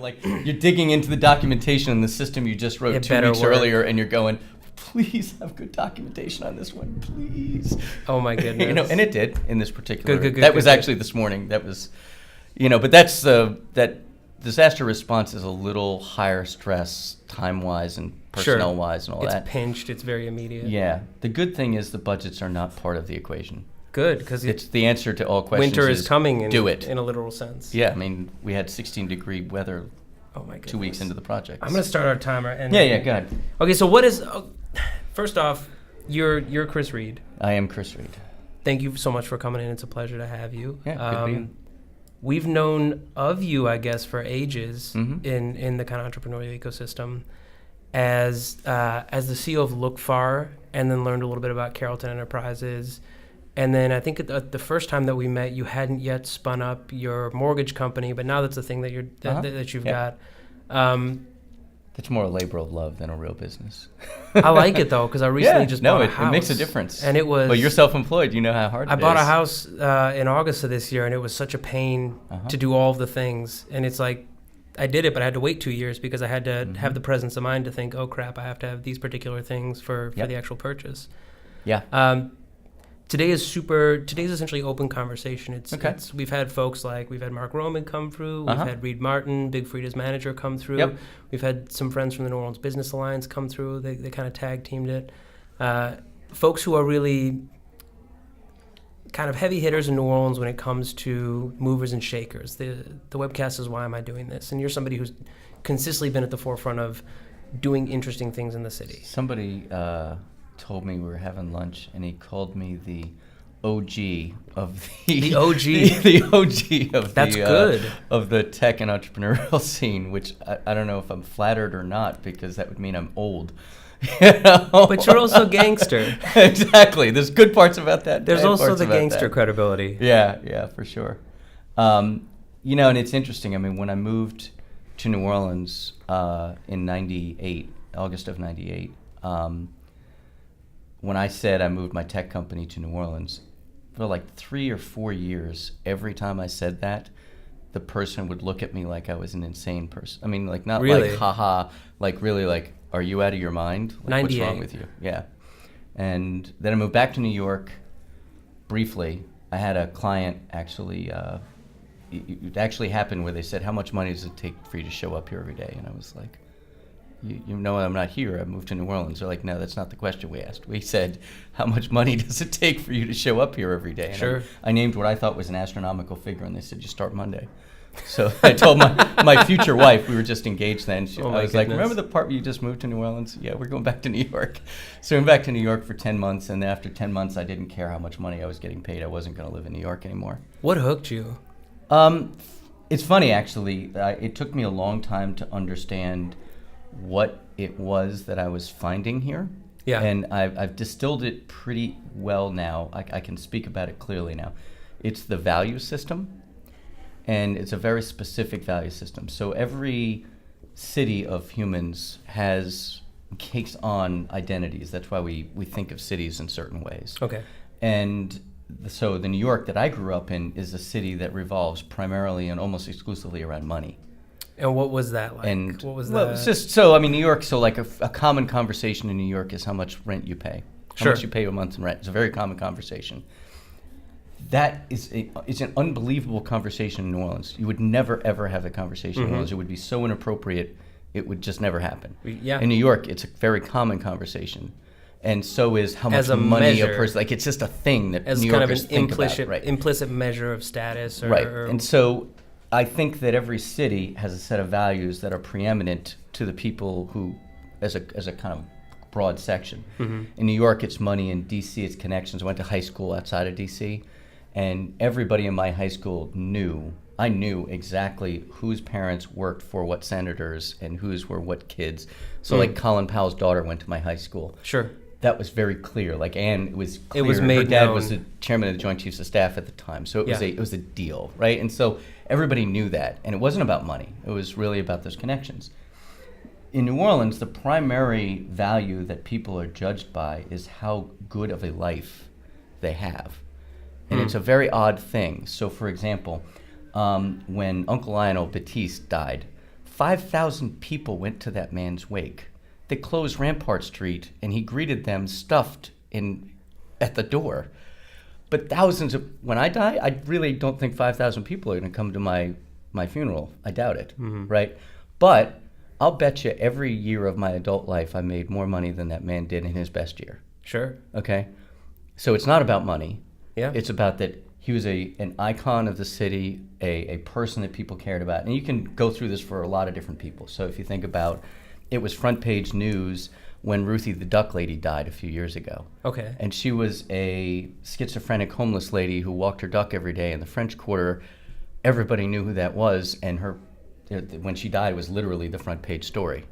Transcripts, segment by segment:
like you're digging into the documentation in the system you just wrote 2 weeks earlier, and you're going, please have good documentation on this one, please. Oh my goodness. And it did in this particular. Good, that was actually this morning. That was, but that's that disaster response is a little higher stress time-wise and personnel-wise and all that. It's pinched. It's very immediate. Yeah. The good thing is the budgets are not part of the equation. Good, because it's the answer to all questions. Winter is coming. Do it in a literal sense. Yeah, I mean, we had 16-degree weather. Oh my goodness. 2 weeks into the project. I'm going to start our timer. And go ahead. Okay, so what is... first off, you're Chris Reade. I am Chris Reade. Thank you so much for coming in. It's a pleasure to have you. Yeah, good to be here. We've known of you, I guess, for ages in the kind of entrepreneurial ecosystem as the CEO of Look Far, and then learned a little bit about Carrollton Enterprises. And then I think the first time that we met, you hadn't yet spun up your mortgage company, but now that's a thing that you've got. It's more a labor of love than a real business. I like it though, because I recently just bought a house. It makes a difference. And it was. But you're self-employed. You know how hard it is. I bought a house in August of this year, and it was such a pain to do all of the things. And it's like, I did it, but I had to wait 2 years because I had to have the presence of mind to think, oh crap, I have to have these particular things for the actual purchase. Yeah. Today's essentially open conversation. We've had folks we've had Mark Roman come through, we've had Reade Martin, Big Frida's manager, come through. Yep. We've had some friends from the New Orleans Business Alliance come through. They kind of tag teamed it. Folks who are really kind of heavy hitters in New Orleans when it comes to movers and shakers. The webcast is why am I doing this? And you're somebody who's consistently been at the forefront of doing interesting things in the city. Somebody told me we were having lunch, and he called me the OG of the OG the OG of that's good of the tech and entrepreneurial scene, which I don't know if I'm flattered or not, because that would mean I'm old. But you're also gangster. Exactly. There's good parts about that. There's also the gangster credibility. Yeah, for sure. And it's interesting. I mean, when I moved to New Orleans in '98, August of '98. When I said I moved my tech company to New Orleans, for like 3 or 4 years, every time I said that, the person would look at me like I was an insane person. I mean, like, not really? Like, haha, like, really, like, are you out of your mind? Like, what's 98. wrong with you? Yeah. And then I moved back to New York briefly. I had a client actually, it actually happened where they said, how much money does it take for you to show up here every day? And I was like, you know I'm not here. I moved to New Orleans. They're like, no, that's not the question we asked. We said, how much money does it take for you to show up here every day? And sure. I named what I thought was an astronomical figure, and they said, you start Monday. So I told my future wife, we were just engaged then. I was like, remember the part where you just moved to New Orleans? Yeah, we're going back to New York. So I went back to New York for 10 months, and after 10 months, I didn't care how much money I was getting paid. I wasn't going to live in New York anymore. What hooked you? It's funny, actually. It took me a long time to understand what it was that I was finding here. Yeah. And I've distilled it pretty well now. I can speak about it clearly now. It's the value system, and it's a very specific value system. So every city of humans takes on identities. That's why we think of cities in certain ways. Okay. And so the New York that I grew up in is a city that revolves primarily and almost exclusively around money. And what was that like? And what was well, that? it's just so. I mean, New York. So, like a common conversation in New York is how much rent you pay. How much you pay a month in rent. It's a very common conversation. That is it's an unbelievable conversation in New Orleans. You would never ever have the conversation in New Orleans. It would be so inappropriate. It would just never happen. Yeah. In New York, it's a very common conversation, and so is how much money a person. Like, it's just a thing that as New kind Yorkers of think an about, implicit measure of status. Right. And so I think that every city has a set of values that are preeminent to the people who, as a kind of broad section. In New York, it's money. In D.C., it's connections. I went to high school outside of D.C., and everybody in my high school I knew exactly whose parents worked for what senators and whose were what kids. So, like, Colin Powell's daughter went to my high school. Sure. That was very clear. Like, Anne, it was clear. It was made Her dad known. was the chairman of the Joint Chiefs of Staff at the time, so it was a deal, right? And so everybody knew that, and it wasn't about money. It was really about those connections. In New Orleans, the primary value that people are judged by is how good of a life they have, and it's a very odd thing. So, for example, when Uncle Lionel Batiste died, 5,000 people went to that man's wake. They closed Rampart Street, and he greeted them stuffed at the door. But when I die, I really don't think 5,000 people are going to come to my funeral. I doubt it, right? But I'll bet you every year of my adult life I made more money than that man did in his best year. Sure. Okay? So it's not about money. Yeah. It's about that he was an icon of the city, a person that people cared about. And you can go through this for a lot of different people. So if you think about, it was front page news when Ruthie the Duck Lady died a few years ago. Okay. And she was a schizophrenic homeless lady who walked her duck every day in the French Quarter. Everybody knew who that was, and when she died, it was literally the front page story,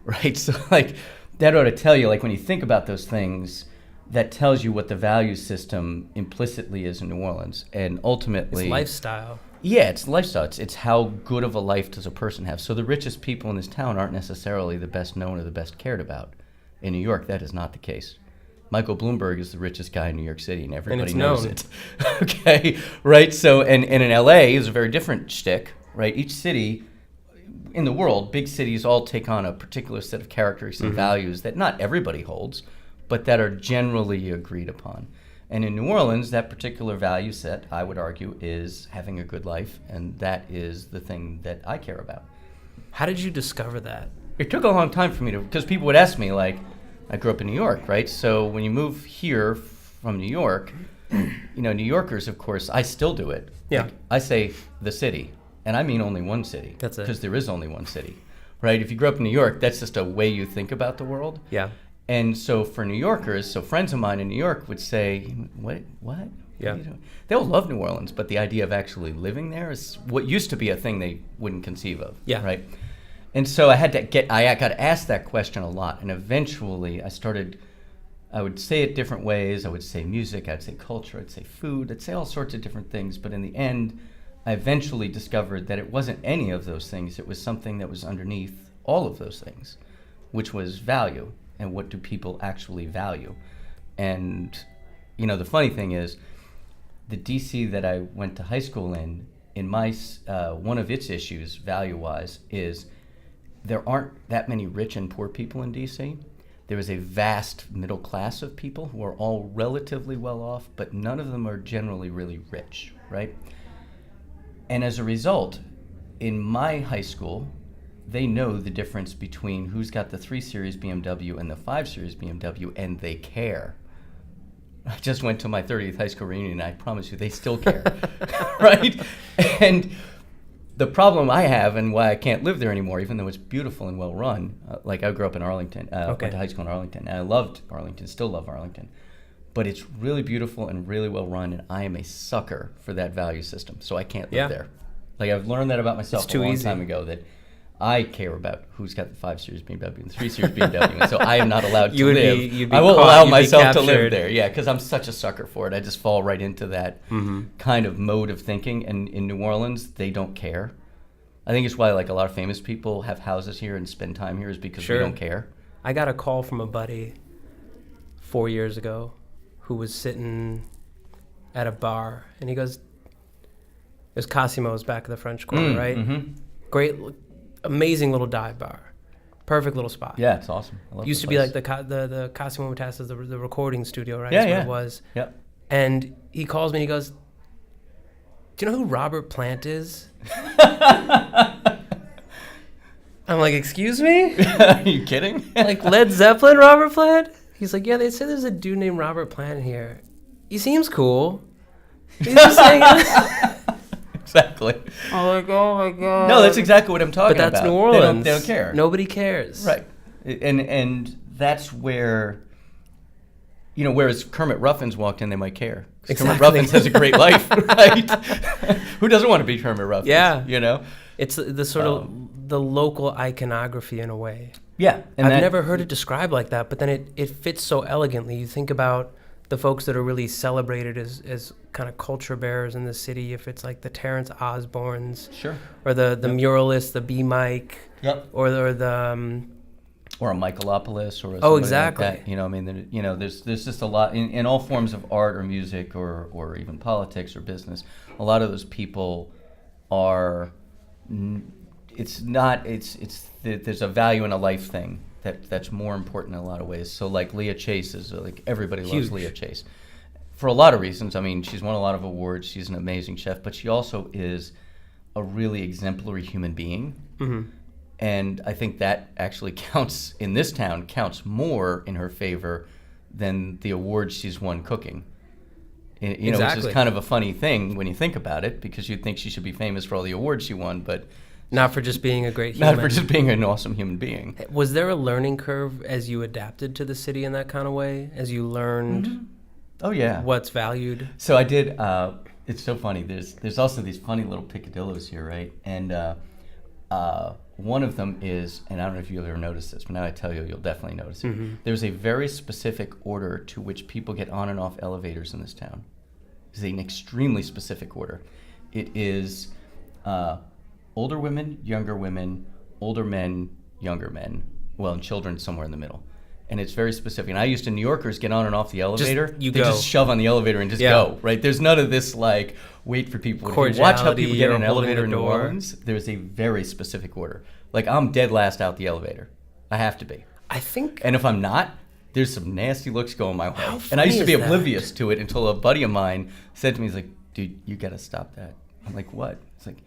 right? So like that ought to tell you, like when you think about those things, that tells you what the value system implicitly is in New Orleans, and ultimately it's lifestyle. Yeah, it's lifestyle. It's how good of a life does a person have. So the richest people in this town aren't necessarily the best known or the best cared about. In New York, that is not the case. Michael Bloomberg is the richest guy in New York City, and everybody knows it. Okay, right? So, and in LA is a very different shtick, right? Each city in the world, big cities all take on a particular set of characteristics and values that not everybody holds, but that are generally agreed upon. And in New Orleans, that particular value set, I would argue, is having a good life, and that is the thing that I care about. How did you discover that? It took a long time for me because people would ask me, like, I grew up in New York, right? So when you move here from New York, New Yorkers, of course, I still do it. Yeah. Like, I say the city, and I mean only one city. That's it. Because there is only one city, right? If you grew up in New York, that's just a way you think about the world. Yeah. And so for New Yorkers, so friends of mine in New York would say, what? Yeah. They'll love New Orleans, but the idea of actually living there is what used to be a thing they wouldn't conceive of. Yeah. Right? And so I got asked that question a lot, and eventually I would say it different ways. I would say music, I'd say culture, I'd say food, I'd say all sorts of different things, but in the end, I eventually discovered that it wasn't any of those things. It was something that was underneath all of those things, which was value, and what do people actually value. And, the funny thing is, the DC that I went to high school in my one of its issues, value-wise, is there aren't that many rich and poor people in DC. There is a vast middle class of people who are all relatively well off, but none of them are generally really rich, right? And as a result, in my high school, they know the difference between who's got the 3 Series BMW and the 5 Series BMW, and they care. I just went to my 30th high school reunion, and I promise you they still care, right? And the problem I have, and why I can't live there anymore, even though it's beautiful and well run, like I grew up in Arlington, went to high school in Arlington, and I loved Arlington, still love Arlington, but it's really beautiful and really well run, and I am a sucker for that value system, so I can't live there. Like I've learned that about myself a long time ago, that I care about who's got the 5 Series BMW and the 3 Series BMW, and so I am not allowed to live. I won't allow myself to live there, because I'm such a sucker for it. I just fall right into that kind of mode of thinking, and in New Orleans, they don't care. I think it's why like a lot of famous people have houses here and spend time here is because we don't care. I got a call from a buddy 4 years ago who was sitting at a bar, and he goes, there's Cosimo's back of the French Quarter, right? Mm-hmm. Great, amazing little dive bar. Perfect little spot. Yeah, it's awesome. I love Used to be like the Cosimo Matassa's, the recording studio, right? Yeah, That's what it was. Yep. And he calls me and he goes, do you know who Robert Plant is? I'm like, excuse me? Are you kidding? Like Led Zeppelin, Robert Plant? He's like, yeah, they say there's a dude named Robert Plant here. He seems cool. He's just saying. Exactly. I'm like, oh my God. No, that's exactly what I'm talking about. But that's New Orleans. They don't care. Nobody cares. Right. And that's where, whereas Kermit Ruffins walked in, they might care. Exactly. Kermit Ruffins has a great life, right? Who doesn't want to be Kermit Ruffins? Yeah. It's the sort of the local iconography in a way. Yeah. And I've never heard it described like that, but then it fits so elegantly. You think about the folks that are really celebrated as kind of culture bearers in the city, if it's like the Terrence Osborns, sure, or the muralists, the B. Mike, yep, or the or a Michaelopoulos, or oh, exactly. Like that. There's just a lot in all forms of art or music or even politics or business. A lot of those people are it's not. There's a value in a life thing that's more important in a lot of ways. So like Leah Chase is like everybody loves Huge. Leah Chase for a lot of reasons. I mean, she's won a lot of awards. She's an amazing chef, but she also is a really exemplary human being. Mm-hmm. And I think that actually counts in this town, counts more in her favor than the awards she's won cooking. You know, Exactly. which is kind of a funny thing when you think about it, because you'd think she should be famous for all the awards she won, but Not for just being a great human. not for just being an awesome human being. Was there a learning curve as you adapted to the city in that kind of way? As you learned Oh yeah. what's valued? So I did. It's so funny. There's also these funny little picadillos here, right? And one of them is, and I don't know if you've ever noticed this, but now I tell you, you'll definitely notice it. Mm-hmm. There's a very specific order to which people get on and off elevators in this town. It's an extremely specific order. It is older women, older men, younger men, well, and children somewhere in the middle. And it's very specific. And I used to, New Yorkers get on and off the elevator. They just shove on the elevator and just go, right? There's none of this, like, wait for people. If you watch how people get in an elevator in New Orleans, there's a very specific order. Like, I'm dead last out the elevator. I have to be. I think. And if I'm not, there's some nasty looks going my way. How And I used to be funny is that? oblivious to it until a buddy of mine said to me, he's like, dude, you got to stop that. I'm like, what? It's like,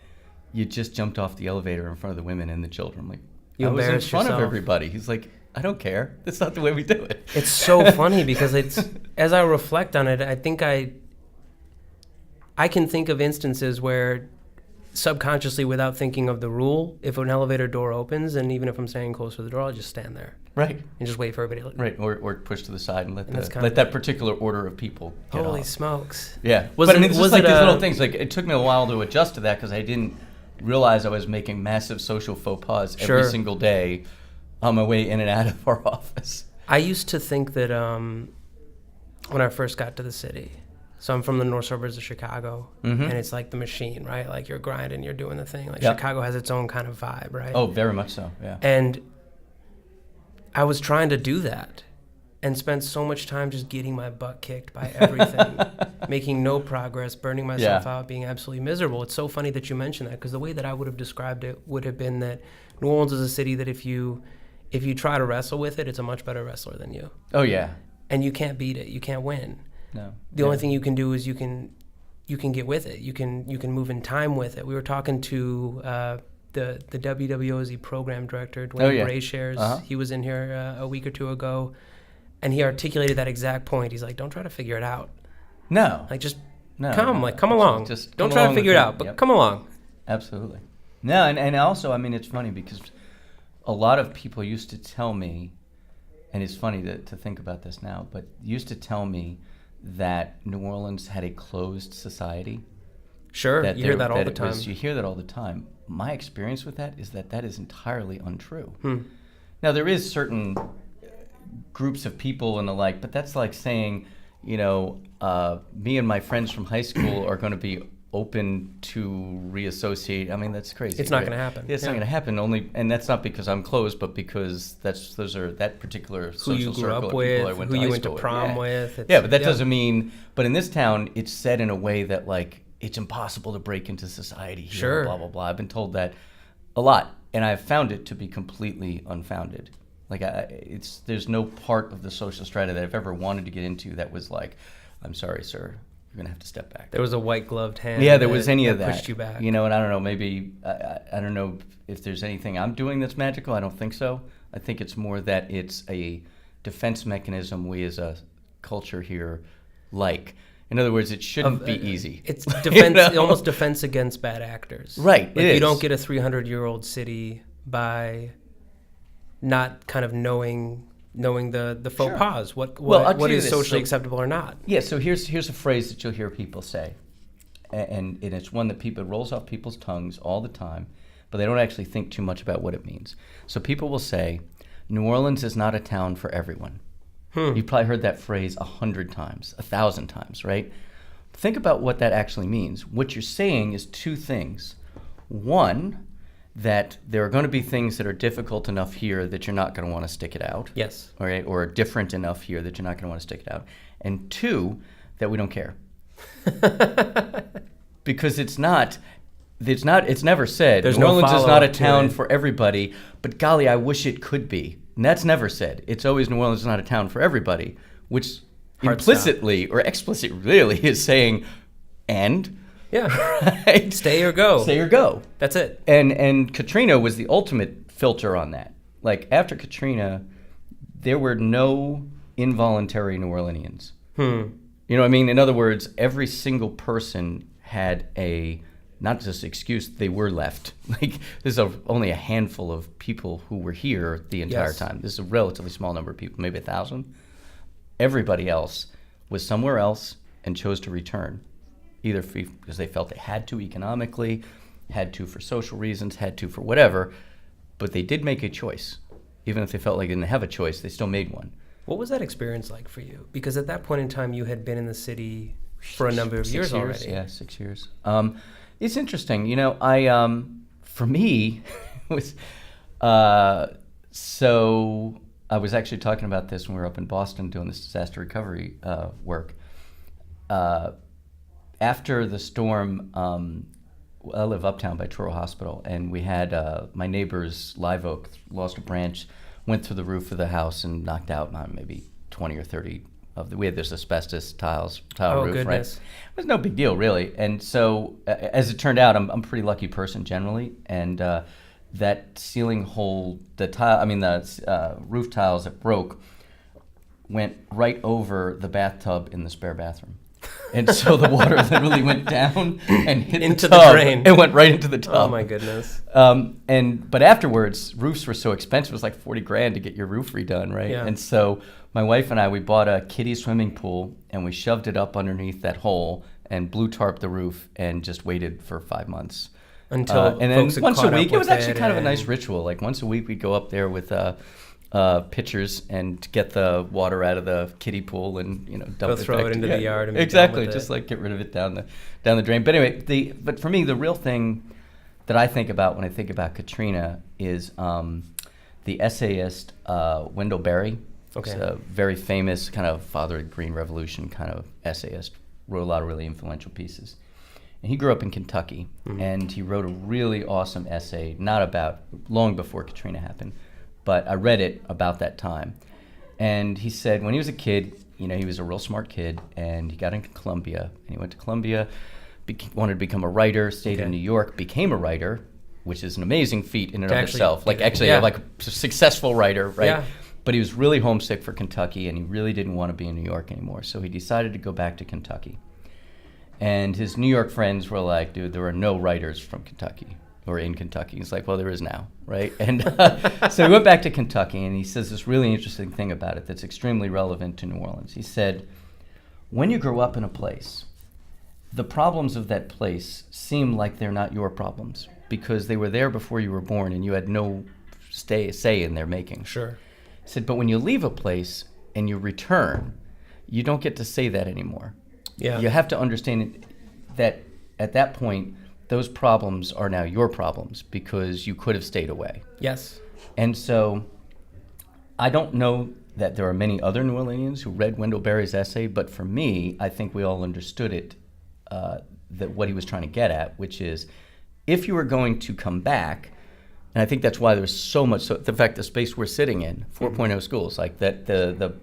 you just jumped off the elevator in front of the women and the children. I'm like, You I was in embarrassed front yourself. of everybody. He's like, I don't care. That's not the way we do it. It's so funny because it's, as I reflect on it, I think I can think of instances where subconsciously, without thinking of the rule, if an elevator door opens, and even if I'm standing close to the door, I'll just stand there Right. and just wait for everybody to Right. Or push to the side and that's kind let of that it. particular order of people get Holy off. smokes. Yeah. Was But I it- mean, it's was just like it these a- little things. Like, it took me a while to adjust to that because I didn't realize I was making massive social faux pas every Sure. single day on my way in and out of our office. I used to think that when I first got to the city, so I'm from the north suburbs of Chicago, and it's like the machine, right? Like you're grinding, you're doing the thing. Like Yep. Chicago has its own kind of vibe, right? Oh, very much so, yeah. And I was trying to do that and spent so much time just getting my butt kicked by everything, making no progress, burning myself out, being absolutely miserable. It's so funny that you mentioned that because the way that I would have described it would have been that New Orleans is a city that if you try to wrestle with it, it's a much better wrestler than you. Oh, yeah. And you can't beat it. You can't win. No. The only thing you can do is you can get with it. You can move in time with it. We were talking to the WWOZ program director, Dwayne Brashares. He was in here a week or two ago, and he articulated that exact point. He's like, don't try to figure it out. No. Like, just No. come along. Just don't come try to along figure it with out, but Yep. come along. Absolutely. No, and also, I mean, it's funny because a lot of people used to tell me, and it's funny to think about this now, but used to tell me that New Orleans had a closed society. Sure, you hear that all the it time. You hear that all the time. My experience with that is entirely untrue. Hmm. Now, there is certain groups of people and the like, but that's like saying, you know, me and my friends from high school are going to be open to reassociate. I mean, that's crazy. It's not right? going to happen. Yeah, it's not going to happen. And that's not because I'm closed, but because those are that particular Who social you grew circle up of people with, I went who to you high went to school prom yeah. with. It's- Yeah, but that doesn't mean. But in this town, it's said in a way that like it's impossible to break into society here. Sure. Blah blah blah. I've been told that a lot, and I've found it to be completely unfounded. Like there's no part of the social strata that I've ever wanted to get into that was like, I'm sorry, sir. You're gonna have to step back. There was a white gloved hand. Yeah, there was any of that. Pushed you back. You know, and I don't know. Maybe I don't know if there's anything I'm doing that's magical. I don't think so. I think it's more that it's a defense mechanism we as a culture here like. In other words, it shouldn't be easy. It's defense, almost defense against bad actors. Right. Like you don't get a 300-year-old city by not kind of knowing the faux Sure. pas. What I'll tell you is this. socially So- acceptable or not. Yeah, so here's a phrase that you'll hear people say, and it's one that it rolls off people's tongues all the time, but they don't actually think too much about what it means. So people will say, New Orleans is not a town for everyone. You've probably heard that phrase 100 times, 1,000 times, right? Think about what that actually means. What you're saying is two things. One, that there are going to be things that are difficult enough here that you're not going to want to stick it out. Yes. All right, or different enough here that you're not going to want to stick it out. And two, that we don't care. Because it's not, It's never said. There's New no Orleans is not a follow-up to town it. for everybody, but golly, I wish it could be. And that's never said. It's always New Orleans is not a town for everybody, which Hard implicitly or explicitly really is saying, and Yeah. right? Stay or go. Stay or go. That's it. And Katrina was the ultimate filter on that. Like after Katrina, there were no involuntary New Orleanians. You know what I mean? In other words, every single person had a, not just excuse, they were left. Like there's only a handful of people who were here the entire Yes. time. This is a relatively small number of people, maybe 1,000. Everybody else was somewhere else and chose to return, either because they felt they had to economically, had to for social reasons, had to for whatever, but they did make a choice. Even if they felt like they didn't have a choice, they still made one. What was that experience like for you? Because at that point in time, you had been in the city for a number of years already. Yeah, 6 years. It's interesting. You know, for me, it was, so I was actually talking about this when we were up in Boston doing this disaster recovery work. After the storm, I live uptown by Truro Hospital, and we had my neighbor's live oak lost a branch, went through the roof of the house and knocked out maybe 20 or 30 of the. We had this asbestos tile roof, goodness. right? It was no big deal, really. And so, as it turned out, I'm a pretty lucky person generally, and that ceiling hole, the roof tiles that broke, went right over the bathtub in the spare bathroom. And so the water literally went down and hit Into the the tub. drain. It went right into the tub. Oh my goodness. But afterwards, roofs were so expensive. It was like $40,000 to get your roof redone, right? Yeah. And so my wife and I, we bought a kiddie swimming pool and we shoved it up underneath that hole and blue tarped the roof and just waited for 5 months. Until And then folks had once a caught up week, it was with actually kind of a and- nice ritual. Like once a week, we'd go up there with pitchers and get the water out of the kiddie pool and dump Go it throw back it into the yard and be done exactly, with just it. like get rid of it down the drain. But anyway, but for me, the real thing that I think about when I think about Katrina is the essayist Wendell Berry. Okay. He's a very famous kind of father of the Green Revolution kind of essayist. Wrote a lot of really influential pieces. And he grew up in Kentucky, and he wrote a really awesome essay, long before Katrina happened, but I read it about that time. And he said when he was a kid, he was a real smart kid, and he got into Columbia, and he went to Columbia, wanted to become a writer, stayed in New York, became a writer, which is an amazing feat in and of itself. Like a successful writer, right? Yeah. But he was really homesick for Kentucky, and he really didn't want to be in New York anymore. So he decided to go back to Kentucky. And his New York friends were like, dude, there are no writers from Kentucky or in Kentucky. He's like, well, there is now, right? And so he went back to Kentucky, and he says this really interesting thing about it that's extremely relevant to New Orleans. He said, when you grow up in a place, the problems of that place seem like they're not your problems because they were there before you were born and you had no say in their making. Sure. He said, but when you leave a place and you return, you don't get to say that anymore. Yeah. You have to understand that at that point, those problems are now your problems because you could have stayed away. Yes. And so I don't know that there are many other New Orleanians who read Wendell Berry's essay, but for me, I think we all understood it, that what he was trying to get at, which is if you were going to come back, and I think that's why there's so much, the fact the space we're sitting in, 4.0 schools, like that the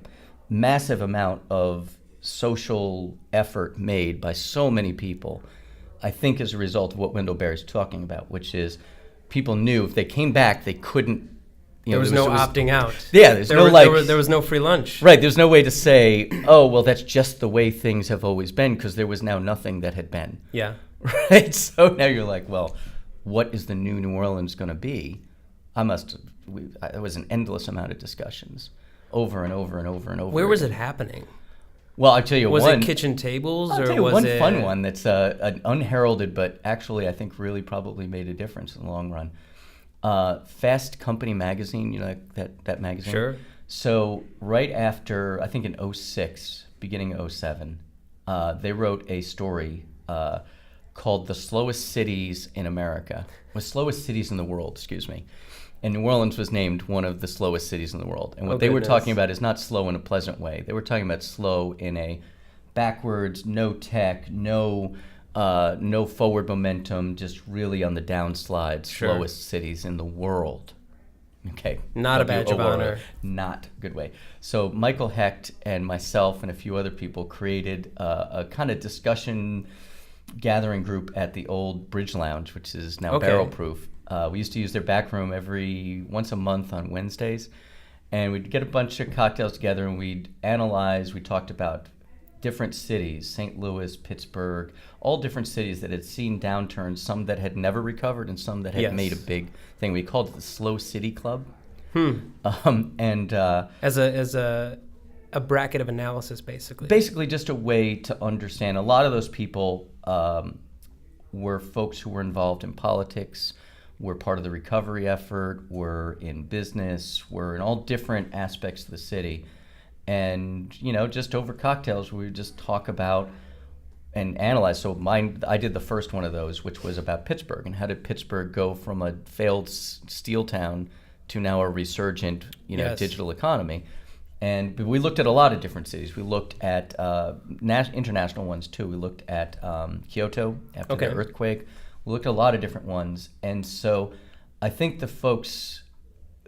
massive amount of social effort made by so many people, I think is a result of what Wendell Berry's talking about, which is people knew if they came back, they couldn't. There was no opting out. Yeah, there was no free lunch. Right, there's no way to say, oh, well, that's just the way things have always been, because there was now nothing that had been. Yeah. Right, so now you're like, well, what is the new New Orleans going to be? There was an endless amount of discussions over and over and over and over. Where was it happening? Well, I'll tell you was one. Was it kitchen tables, I'll or tell you was one it fun one that's an unheralded, but actually I think really probably made a difference in the long run. Fast Company magazine, that magazine? Sure. So right after, I think in 2006, beginning of 2007, they wrote a story called The Slowest Cities in America. Slowest Cities in the World, excuse me. And New Orleans was named one of the slowest cities in the world. And what they were talking about is not slow in a pleasant way. They were talking about slow in a backwards, no tech, no no forward momentum, just really on the downslide, Sure. slowest cities in the world. Okay. Not a badge of honor. Not a good way. So Michael Hecht and myself and a few other people created a kind of discussion gathering group at the old Bridge Lounge, which is now Okay. Barrel Proof. We used to use their back room once a month on Wednesdays. And we'd get a bunch of cocktails together and we'd analyze. We talked about different cities, St. Louis, Pittsburgh, all different cities that had seen downturns, some that had never recovered and some that had Yes. made a big thing. We called it the Slow City Club. As a bracket of analysis, basically. Basically just a way to understand. A lot of those people were folks who were involved in politics, were part of the recovery effort, were in business, were in all different aspects of the city. And, just over cocktails, we would just talk about and analyze. So I did the first one of those, which was about Pittsburgh, and how did Pittsburgh go from a failed steel town to now a resurgent, Yes. digital economy. And we looked at a lot of different cities. We looked at international ones, too. We looked at Kyoto after the earthquake. We looked at a lot of different ones. And so I think the folks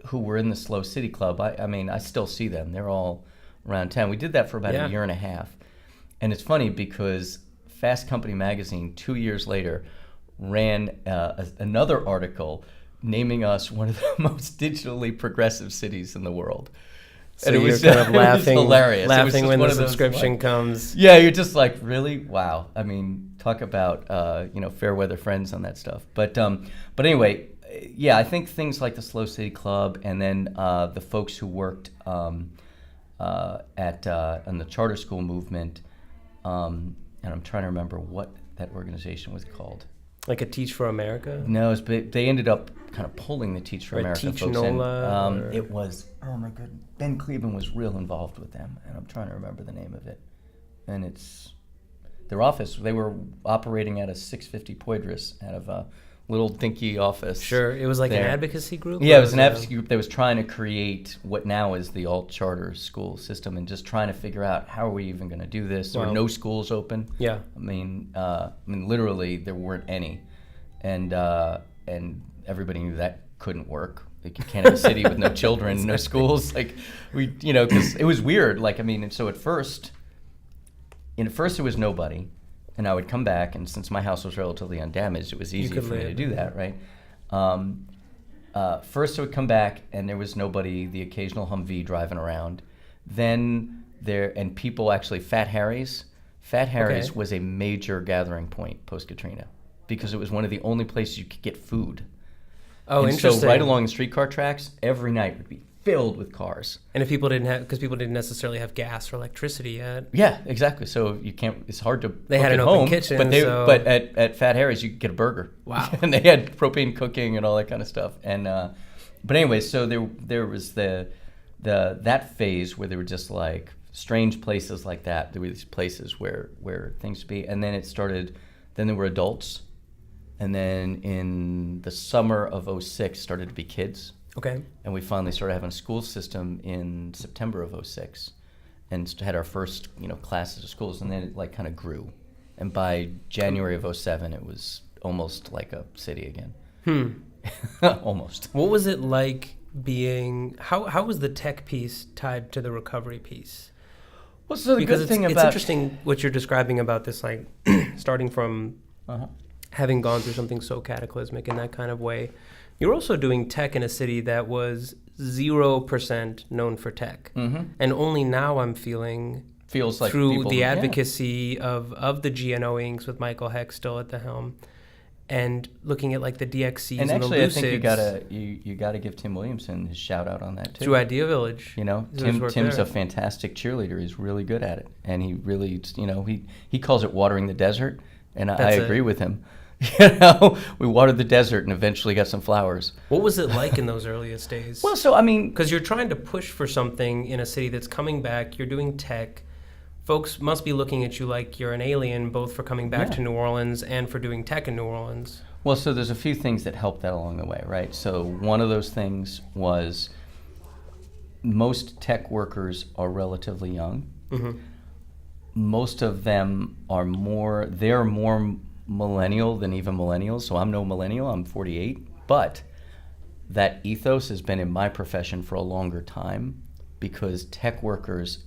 who were in the Slow City Club, I still see them. They're all around town. We did that for about a year and a half. And it's funny because Fast Company magazine, 2 years later, ran another article naming us one of the most digitally progressive cities in the world. So and it you're was kind of laughing, hilarious. laughing when the those, subscription comes. Yeah, you're just like, really? Wow. Talk about fair weather friends on that stuff. But anyway, yeah, I think things like the Slow City Club, and then the folks who worked on the charter school movement, and I'm trying to remember what that organization was called. Like a Teach for America? No, they ended up kind of pulling the Teach for America Teach folks NOLA, in. It was, oh my goodness, Ben Cleveland was real involved with them, and I'm trying to remember the name of it. And it's their office. They were operating out of 650 Poydras, out of a little dinky office. Sure, it was like there. an advocacy group? Yeah, it was an advocacy group that was trying to create what now is the alt-charter school system, and just trying to figure out how are we even going to do this. There were no schools open. Yeah. Literally there weren't any, and everybody knew that couldn't work. Like, you can't have a city with no children, no schools. Because it was weird. And so at first it was nobody. And I would come back, and since my house was relatively undamaged, it was easy for me to do that, right? First I would come back, and there was nobody, the occasional Humvee driving around. Then and people actually, Fat Harry's was a major gathering point post-Katrina, because it was one of the only places you could get food. Oh, and interesting. So right along the streetcar tracks, every night would be filled with cars. And if people didn't necessarily have gas or electricity yet. Yeah, exactly. So it's hard to They had an open kitchen. But at Fat Harry's, you could get a burger. Wow. And they had propane cooking and all that kind of stuff. And but anyway, so there was that phase where there were just like strange places like that. There were these places where things would be. And then then there were adults. And then in the summer of 2006 started to be kids. Okay. And we finally started having a school system in September of 2006, and had our first, classes of schools, and then it kind of grew. And by January of 2007, it was almost like a city again. Almost. What was it like being? How was the tech piece tied to the recovery piece? Well, so because it's interesting what you're describing about this, like starting from having gone through something so cataclysmic in that kind of way. You're also doing tech in a city that was 0% known for tech. Mm-hmm. And only now I'm feels like through the advocacy of the GNO Incs. With Michael Hecht still at the helm, and looking at like the DXCs and actually, the I think you gotta give Tim Williamson his shout out on that too. Through Idea Village. Tim's a fantastic cheerleader. He's really good at it, and he really, he calls it watering the desert, and I agree with him. We watered the desert and eventually got some flowers. What was it like in those earliest days? Well, because you're trying to push for something in a city that's coming back, you're doing tech. Folks must be looking at you like you're an alien, both for coming back to New Orleans and for doing tech in New Orleans. Well, so there's a few things that helped that along the way, right? So one of those things was most tech workers are relatively young. Mm-hmm. Most of them are more millennial than even millennials, so I'm no millennial, I'm 48, but that ethos has been in my profession for a longer time because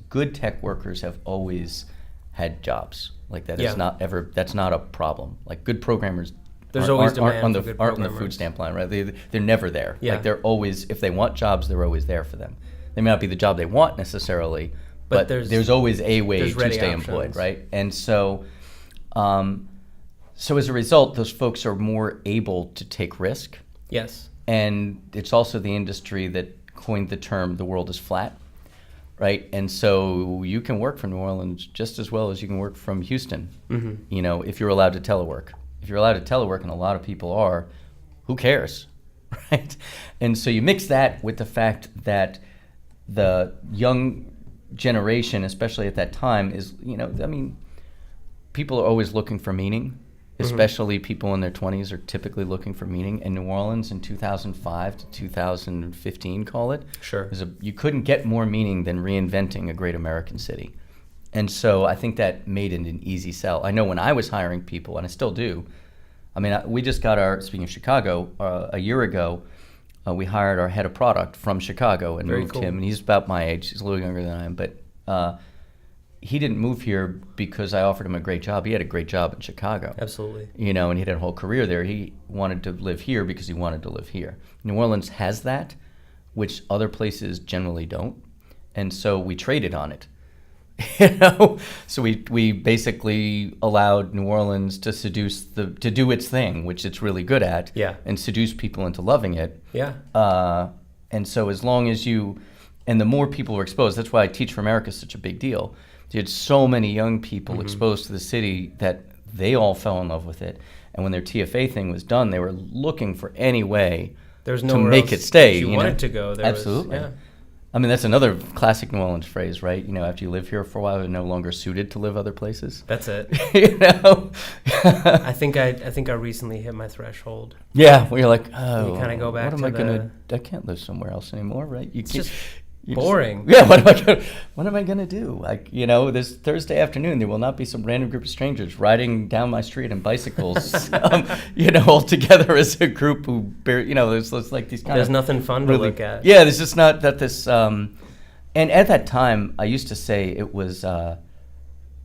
good tech workers have always had jobs. Like that is not ever, that's not a problem. Like good programmers aren't on the food stamp line, right? They're never there. Yeah. Like they're always, if they want jobs, they're always there for them. They may not be the job they want necessarily, but there's always a way to stay employed, right? And so as a result, those folks are more able to take risk. Yes. And it's also the industry that coined the term, the world is flat, right? And so you can work from New Orleans just as well as you can work from Houston, you know, if you're allowed to telework. If you're allowed to telework, and a lot of people are, who cares, right? And so you mix that with the fact that the young generation, especially at that time, is, you know, I mean, people are always looking for meaning, especially people in their 20s are typically looking for meaning. In New Orleans in 2005 to 2015, call it, you couldn't get more meaning than reinventing a great American city. And so I think that made it an easy sell. I know when I was hiring people, and I still do, I mean, we just got speaking of Chicago, a year ago, we hired our head of product from Chicago and moved him, and he's about my age, he's a little younger than I am, but he didn't move here because I offered him a great job. He had a great job in Chicago. Absolutely. You know, and he had a whole career there. He wanted to live here because he wanted to live here. New Orleans has that, which other places generally don't, and so we traded on it. You know, so we basically allowed New Orleans to to do its thing, which it's really good at, and seduce people into loving it. Yeah. And so as long as and the more people were exposed, that's why Teach for America is such a big deal. You had so many young people exposed to the city that they all fell in love with it. And when their TFA thing was done, they were looking for any way to make it stay. You wanted to go. Absolutely. I mean, that's another classic New Orleans phrase, right? You know, after you live here for a while, you're no longer suited to live other places. That's it. You know? I think I recently hit my threshold. Yeah, where you're like, oh, you kind of go back I can't live somewhere else anymore, right? It's just boring. What am I gonna do? Like, you know, this Thursday afternoon, there will not be some random group of strangers riding down my street on bicycles, you know, all together as a group who, you know, there's like these kind There's nothing fun to look at. Yeah, there's just not that this. And at that time, I used to say it was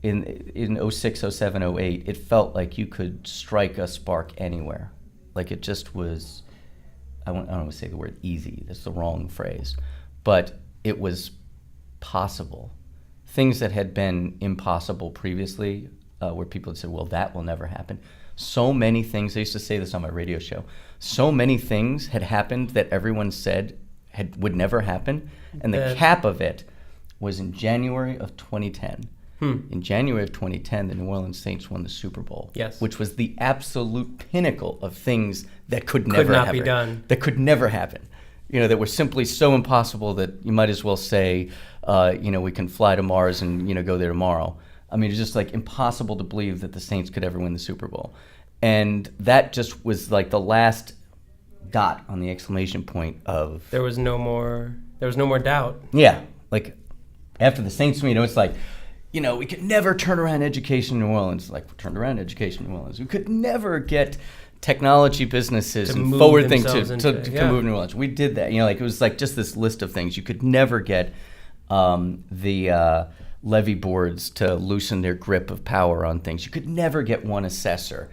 in 06, 07, 08. It felt like you could strike a spark anywhere. Like it just was. I don't want to say the word easy. That's the wrong phrase, but it was possible. Things that had been impossible previously, where people had said, well, that will never happen. So many things, I used to say this on my radio show, so many things had happened that everyone said would never happen. And the cap of it was in January of 2010. In January of 2010, the New Orleans Saints won the Super Bowl, which was the absolute pinnacle of things that could never be done. That could never happen. You know, that were simply so impossible that you might as well say, you know, we can fly to Mars and, you know, go there tomorrow. I mean, it's just like impossible to believe that the Saints could ever win the Super Bowl. And that just was like the last dot on the exclamation point of... There was no more doubt. Yeah. Like after the Saints, you know, it's like, you know, we could never turn around education in New Orleans. Like, we turned around education in New Orleans. We could never get technology businesses and forward things to move New Orleans. We did that. You know, like it was like just this list of things. You could never get the levy boards to loosen their grip of power on things. You could never get one assessor.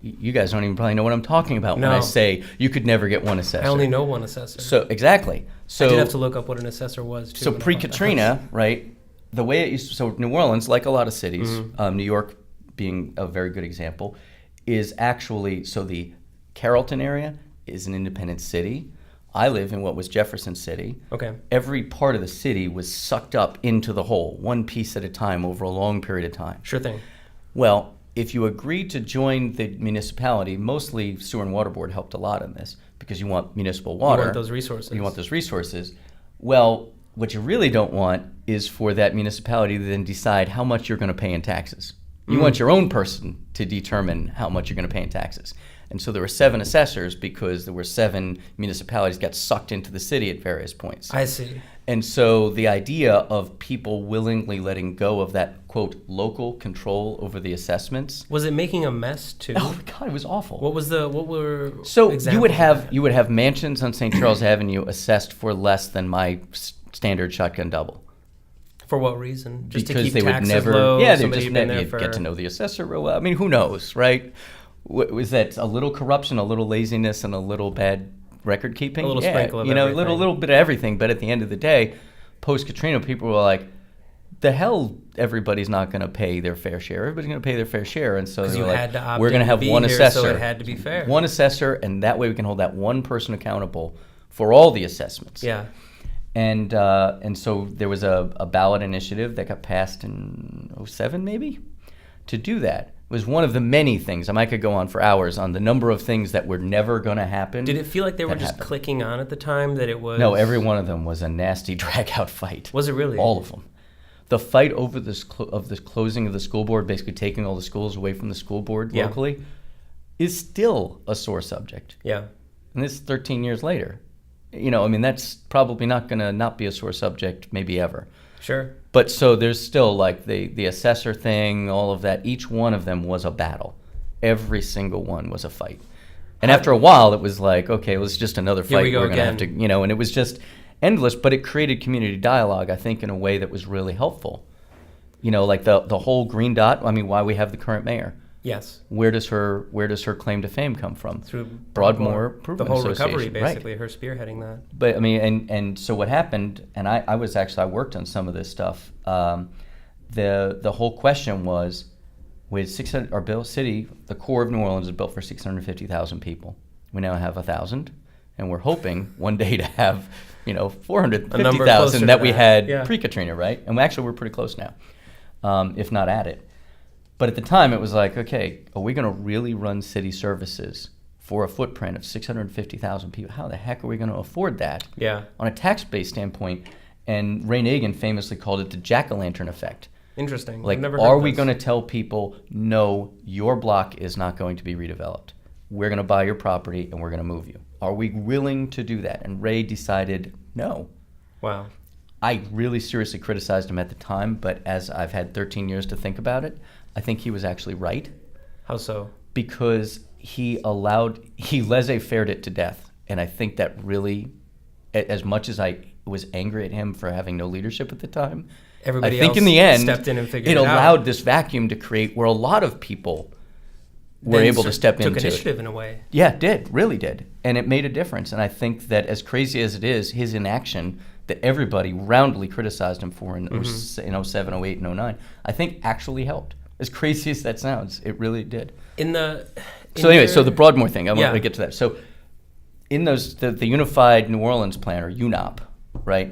You guys don't even probably know what I'm talking about when I say you could never get one assessor. I only know one assessor. So exactly. So I did have to look up what an assessor was too. So pre-Katrina, right? The way it used to, so New Orleans, like a lot of cities, New York being a very good example, is actually, so the Carrollton area is an independent city. I live in what was Jefferson City. Okay. Every part of the city was sucked up into the whole, one piece at a time over a long period of time. Sure thing. Well, if you agreed to join the municipality, mostly Sewer and Water Board helped a lot in this because you want municipal water. You want those resources. You want those resources. Well, what you really don't want is for that municipality to then decide how much you're going to pay in taxes. You want your own person to determine how much you're going to pay in taxes. And so there were 7 assessors because there were 7 municipalities got sucked into the city at various points. I see. And so the idea of people willingly letting go of that, quote, local control over the assessments. Was it making a mess too? Oh my God, it was awful. What were So examples you would of have that? you would have mansions on St. Charles Avenue assessed for less than my standard shotgun double. For what reason? Just Because to keep they would taxes never, low? yeah, they somebody just who'd been never there for... get to know the assessor real well. I mean, who knows, right? Was that a little corruption, a little laziness, and a little bad record keeping? A little sprinkle of you know, everything. a little bit of everything. But at the end of the day, post-Katrina, people were like, the hell, everybody's not going to pay their fair share. Everybody's going to pay their fair share. And so they were like, we're going to have one assessor. So it had to be fair. One assessor, and that way we can hold that one person accountable for all the assessments. Yeah. And so there was a ballot initiative that got passed in 2007 maybe to do that. It was one of the many things. I could go on for hours on the number of things that were never going to happen. Did it feel like they were just happened. clicking on at the time that it was? No, every one of them was a nasty drag-out fight. Was it really? All of them. The fight over this closing of the school board, basically taking all the schools away from the school board locally, is still a sore subject. Yeah. And this is 13 years later. You know, I mean, that's probably not going to not be a sore subject maybe ever. Sure. But so there's still like the assessor thing, all of that. Each one of them was a battle. Every single one was a fight. And after a while, it was like, okay, it was just another fight. we go We're going to have again. to, you know, and it was just endless, but it created community dialogue, I think, in a way that was really helpful. You know, like the whole green dot, I mean, why we have the current mayor. Yes. Where does her claim to fame come from? Through Broadmoor the Improvement whole recovery, Association, basically, right. her spearheading that. But I mean, and so what happened, and I worked on some of this stuff. The whole question was, with 600, our city, the core of New Orleans is built for 650,000 people. We now have 1,000, and we're hoping one day to have, 450,000 that we had pre-Katrina, right? And we're pretty close now, if not at it. But at the time, it was like, okay, are we going to really run city services for a footprint of 650,000 people? How the heck are we going to afford that? Yeah. On a tax-based standpoint, and Ray Nagin famously called it the jack-o'-lantern effect. Interesting. Like, I've never heard are we this. going to tell people, no, your block is not going to be redeveloped. We're going to buy your property and we're going to move you. Are we willing to do that? And Ray decided no. Wow. I really seriously criticized him at the time, but as I've had 13 years to think about it, I think he was actually right. How so? Because he laissez-faired it to death. And I think that really, as much as I was angry at him for having no leadership at the time, Everybody I think else in the end, stepped in and figured it out. allowed this vacuum to create where a lot of people were able to step into it. Took initiative in a way. Yeah, it really did. And it made a difference. And I think that as crazy as it is, his inaction that everybody roundly criticized him for in 07, 08, and 09, I think actually helped. As crazy as that sounds, it really did. So the Broadmoor thing, I want to get to that. So in the Unified New Orleans Plan, or UNOP, right,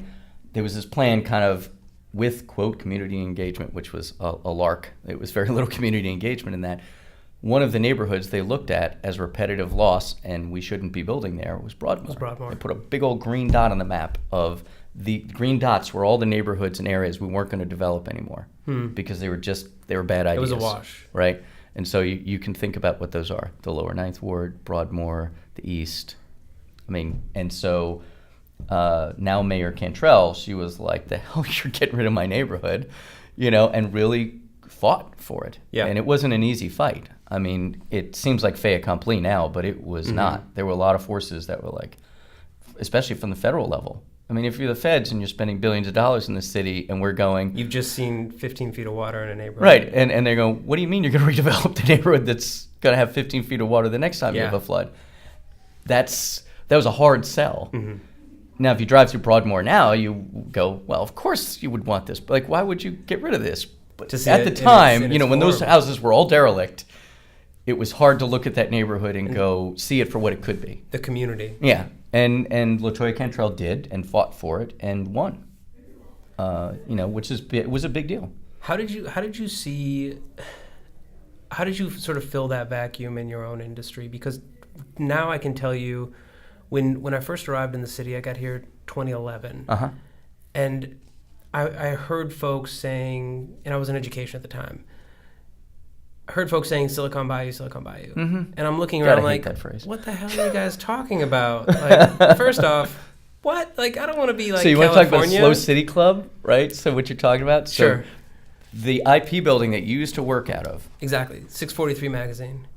there was this plan kind of with, quote, community engagement, which was a lark. It was very little community engagement in that. One of the neighborhoods they looked at as repetitive loss, and we shouldn't be building there, was Broadmoor. They put a big old green dot on the map of the green dots were all the neighborhoods and areas we weren't going to develop anymore because they were bad ideas. It was a wash. Right? And so you can think about what those are. The lower Ninth Ward, Broadmoor, the East. I mean, and so now Mayor Cantrell, she was like, the hell, you're getting rid of my neighborhood, and really fought for it. Yeah. And it wasn't an easy fight. I mean, it seems like fait accompli now, but it was not. There were a lot of forces that were like, especially from the federal level. I mean, if you're the feds and you're spending billions of dollars in the city and we're going... You've just seen 15 feet of water in a neighborhood. Right, and they're going, what do you mean you're going to redevelop the neighborhood that's going to have 15 feet of water the next time you have a flood? That was a hard sell. Mm-hmm. Now, if you drive through Broadmoor now, you go, well, of course you would want this. But like, why would you get rid of this? But at the time, when those houses were all derelict, it was hard to look at that neighborhood and go see it for what it could be. The community. Yeah, and LaToya Cantrell did and fought for it and won. It was a big deal. How did you sort of fill that vacuum in your own industry? Because now I can tell you, when I first arrived in the city, I got here 2011, and I heard folks saying, and I was in education at the time, I heard folks saying Silicon Bayou, Silicon Bayou. Mm-hmm. And I'm looking around like, what the hell are you guys talking about? Like, first off, What? Like, I don't want to be like So you want to talk about California. Slow City Club, right? So what you're talking about? Sure. So the IP building that you used to work out of Exactly. 643 magazine.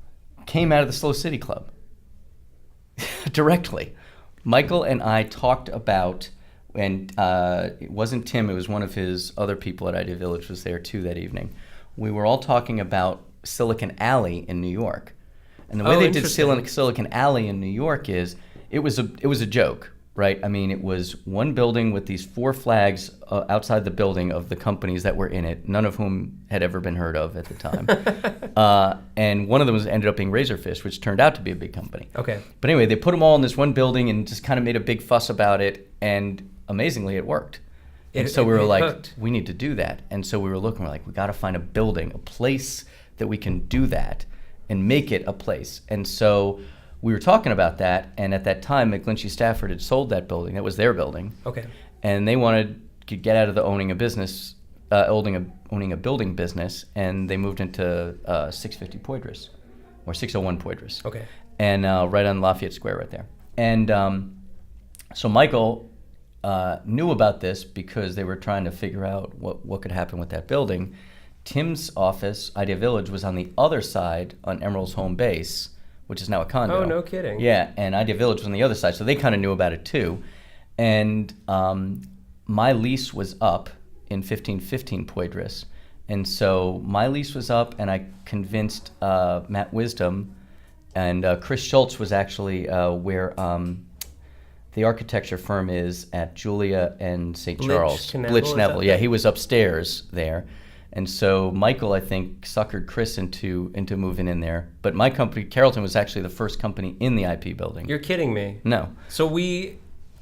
came out of the Slow City Club. Directly. Michael and I talked about, and it wasn't Tim, it was one of his other people at Idea Village was there too that evening. We were all talking about Silicon Alley in New York. And the way they did Silicon Alley in New York is, it was a joke, right? I mean, it was one building with these 4 flags outside the building of the companies that were in it, none of whom had ever been heard of at the time. And one of them ended up being Razorfish, which turned out to be a big company. Okay. But anyway, they put them all in this one building and just kind of made a big fuss about it, and amazingly, it worked. And so we were like, hooked. we need to do that. And so we were looking, we're like, we got to find a building, a place that we can do that and make it a place. And so we were talking about that, and at that time, McGlinchey Stafford had sold that building. That was their building. Okay. And they wanted to get out of the owning a business, owning a building business, and they moved into 650 Poydras, or 601 Poydras. Okay. And right on Lafayette Square right there. And so Michael knew about this because they were trying to figure out what could happen with that building. Tim's office, Idea Village, was on the other side on Emerald's home base, which is now a condo. Oh, no kidding. Yeah, and Idea Village was on the other side, so they kind of knew about it too. And my lease was up in 1515 Poydras, and so my lease was up, and I convinced Matt Wisdom, and Chris Schultz was actually where the architecture firm is at Julia and St. Charles. Blitch Neville, yeah, he was upstairs there. And so Michael, I think, suckered Chris into moving in there. But my company, Carrollton, was actually the first company in the IP building. You're kidding me. No. So we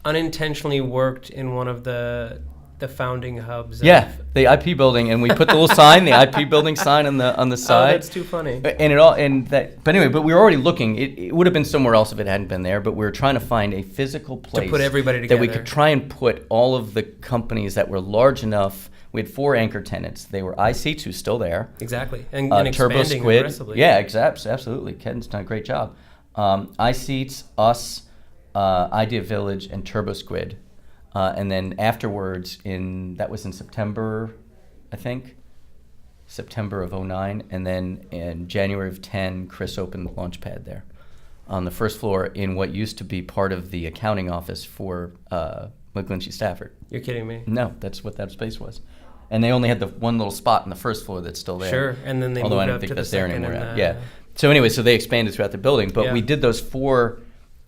unintentionally worked in one of the founding hubs. Yeah, the IP building, and we put the little sign, the IP building sign on the side. Oh, that's too funny. But anyway, but we were already looking. It would have been somewhere else if it hadn't been there. But we were trying to find a physical place to put everybody together, that we could try and put all of the companies that were large enough. We had 4 anchor tenants. They were iSeats, who's still there. Exactly, and Turbo expanding Squid. aggressively. Yeah, absolutely. Ken's done a great job. iSeats, us, Idea Village, and Turbo Squid. And then afterwards, that was in September, I think, September of 2009. And then in January of 10, Chris opened the launch pad there on the first floor in what used to be part of the accounting office for McGlinchey Stafford. You're kidding me. No, that's what that space was. And they only had the one little spot on the first floor that's still there. Sure, and then they Although moved I don't up think to that's the there second anymore. and Yeah. So anyway, so they expanded throughout the building, but Yeah. we did those 4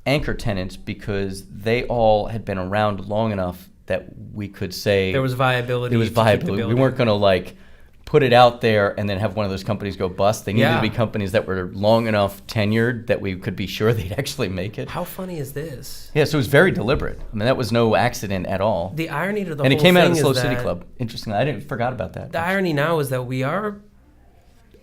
anchor tenants because they all had been around long enough that we could say there was viability. It was to keep the viability. We building. weren't going to like put it out there and then have one of those companies go bust. They needed Yeah. to be companies that were long enough tenured that we could be sure they'd actually make it. How funny is this? Yeah, so it was very deliberate. I mean, that was no accident at all. The irony to the And whole it came out of thing the Slow is City that Club. Interestingly, I forgot about that. The irony now is that we are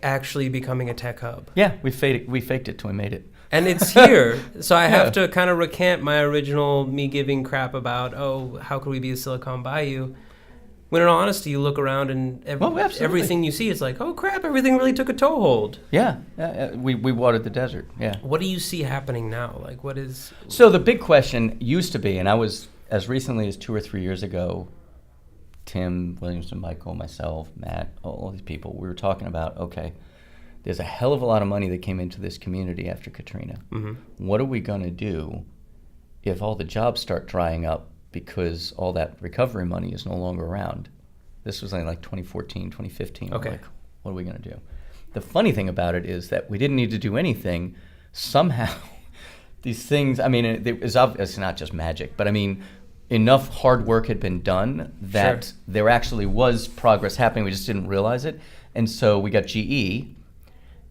actually becoming a tech hub. Yeah, we faked it till we made it. And it's here. So I have to kind of recant my original me giving crap about, how could we be a Silicon Bayou? When in all honesty, you look around and everything you see is like, oh crap, everything really took a toehold. Yeah, we watered the desert, yeah. What do you see happening now? Like, what is... So the big question used to be, and I was, as recently as 2 or 3 years ago, Tim, Williamson, Michael, myself, Matt, all these people, we were talking about, okay, there's a hell of a lot of money that came into this community after Katrina. Mm-hmm. What are we going to do if all the jobs start drying up because all that recovery money is no longer around? This was like 2014, 2015. Okay. Like, what are we going to do? The funny thing about it is that we didn't need to do anything. Somehow, these things, I mean, it's not just magic, but I mean, enough hard work had been done that there actually was progress happening. We just didn't realize it. And so we got GE,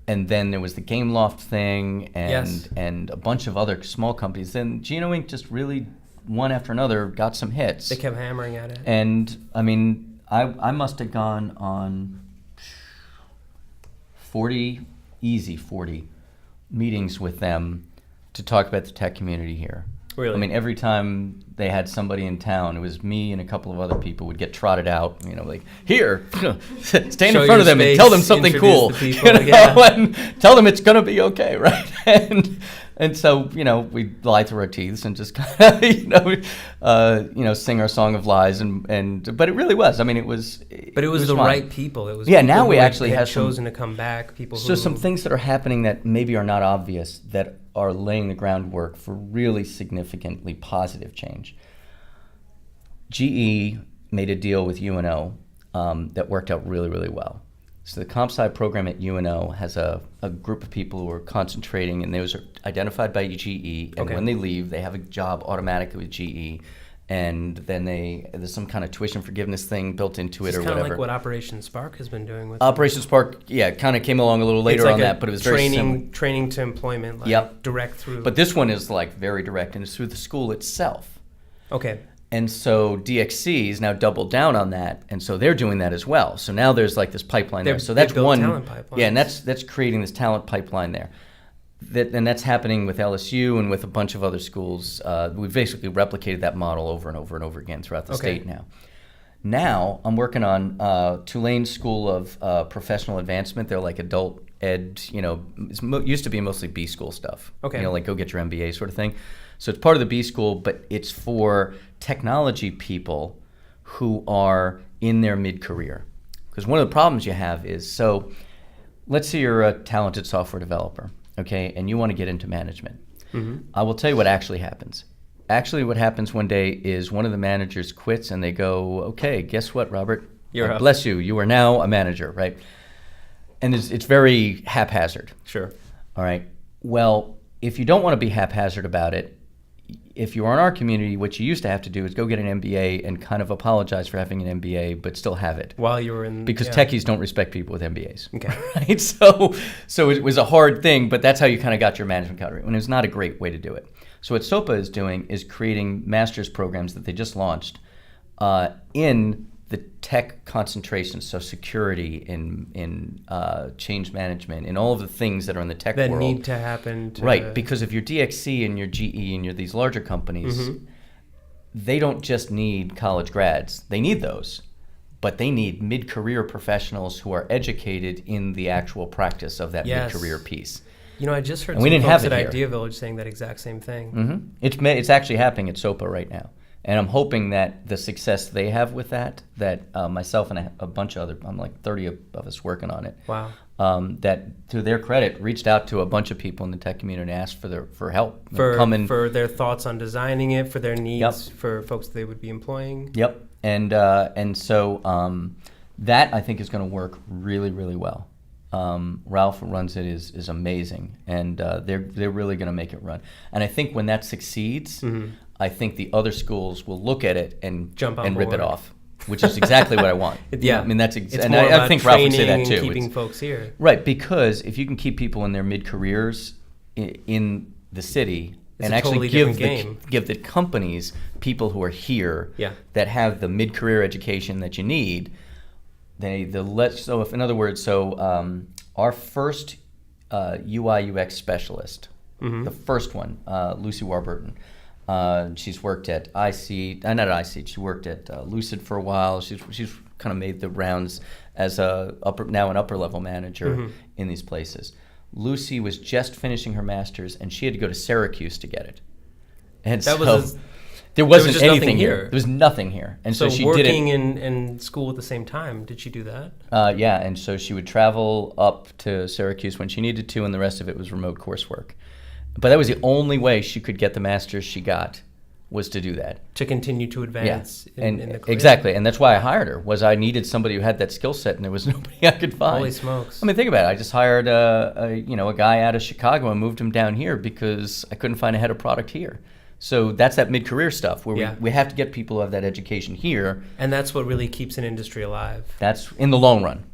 and then there was the Gameloft thing, and a bunch of other small companies. Then Geno Inc. just really, one after another, got some hits. They kept hammering at it. And, I mean, I must have gone on 40 meetings with them to talk about the tech community here. Really? I mean, every time they had somebody in town, it was me and a couple of other people would get trotted out, like, here, stand in front of them and tell them something cool, people, and tell them it's going to be okay, right? And And so, we lie through our teeth and just kind of, sing our song of lies. But it really was. I mean, it was. But it was the fun. Right people. It was. Yeah. People Now we who actually had have chosen to come back. People. So some things that are happening that maybe are not obvious that are laying the groundwork for really significantly positive change. GE made a deal with UNO that worked out really, really well. So the comp sci program at UNO has a group of people who are concentrating, and those are identified by GE, and when they leave, they have a job automatically with GE, and then there's some kind of tuition forgiveness thing built into it or whatever. It's kind of like what Operation Spark has been doing with Operation Spark, kind of came along a little later on that, but it was very similar. Training to employment, direct through. But this one is like very direct, and it's through the school itself. Okay. And so DXC's now doubled down on that, and so they're doing that as well. So now there's like this pipeline there. So that's one. Talent pipelines. Yeah, and that's creating this talent pipeline there. And that's happening with LSU and with a bunch of other schools. We've basically replicated that model over and over and over again throughout the state now. Now I'm working on Tulane's School of Professional Advancement. They're like adult ed, it used to be mostly B school stuff. Okay. Like go get your MBA sort of thing. So it's part of the B school, but it's for technology people who are in their mid-career. Because one of the problems you have is, so let's say you're a talented software developer, okay, and you want to get into management. Mm-hmm. I will tell you what actually happens. Actually, what happens one day is one of the managers quits and they go, okay, guess what, Robert? Bless you. You are now a manager, right? And it's very haphazard. Sure. All right. Well, if you don't want to be haphazard about it, if you are in our community, what you used to have to do is go get an MBA and kind of apologize for having an MBA, but still have it. While you were in... Because techies don't respect people with MBAs. Okay. Right? So it was a hard thing, but that's how you kind of got your management category. And it's not a great way to do it. So what SOPA is doing is creating master's programs that they just launched in the tech concentration, so security, in change management, in all of the things that are in the tech world. That need to happen. Right, because if you're DXC and you're GE and you're these larger companies, they don't just need college grads. They need those, but they need mid-career professionals who are educated in the actual practice of that mid-career piece. I just heard some folks at Idea Village saying that exact same thing. Mm-hmm. It's actually happening at SOPA right now. And I'm hoping that the success they have with that myself and a bunch of other, I'm like 30 of us working on it. Wow. That, to their credit, reached out to a bunch of people in the tech community and asked for help. For their thoughts on designing it, for their needs, for folks they would be employing. Yep. And so that, I think, is going to work really, really well. Ralph, who runs it, is amazing, and they're really going to make it run. And I think when that succeeds, I think the other schools will look at it and jump on and board. rip it off, which is exactly what I want. Yeah, I mean that's and I think Ralph would say that too. Keeping folks here, right? Because if you can keep people in their mid-careers in the city, it's and totally actually give the companies people who are here that have the mid-career education that you need. So if in other words, our first UI UX specialist, the first one, Lucy Warburton, she's worked at she worked at Lucid for a while. She's kind of made the rounds as an upper level manager in these places. Lucy was just finishing her master's and she had to go to Syracuse to get it. And there wasn't anything here. There was nothing here. And so she working in school at the same time, did she do that? Yeah, and so she would travel up to Syracuse when she needed to, and the rest of it was remote coursework. But that was the only way she could get the master's she got, was to do that. To continue to advance in the career. Exactly, and that's why I hired her, was I needed somebody who had that skill set, and there was nobody I could find. Holy smokes. I mean, think about it. I just hired a guy out of Chicago and moved him down here because I couldn't find a head of product here. So that's that mid-career stuff where we have to get people who have that education here. And that's what really keeps an industry alive. That's in the long run.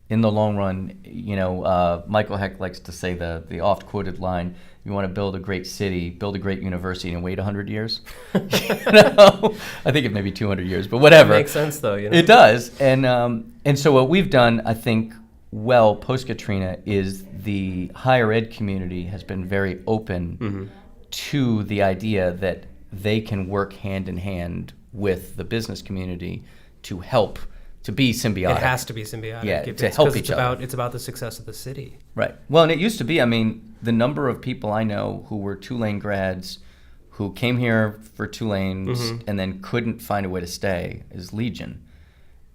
In the long run, Michael Heck likes to say the oft-quoted line, you want to build a great city, build a great university, and wait 100 years? I think it may be 200 years, but whatever. It makes sense, though. It does. And so what we've done, I think, post-Katrina, is the higher ed community has been very open to the idea that they can work hand in hand with the business community to help to be symbiotic. It has to be symbiotic. Yeah, to help each other. It's about the success of the city. Right. Well, and it used to be, I mean, the number of people I know who were Tulane grads who came here for Tulane's and then couldn't find a way to stay is legion.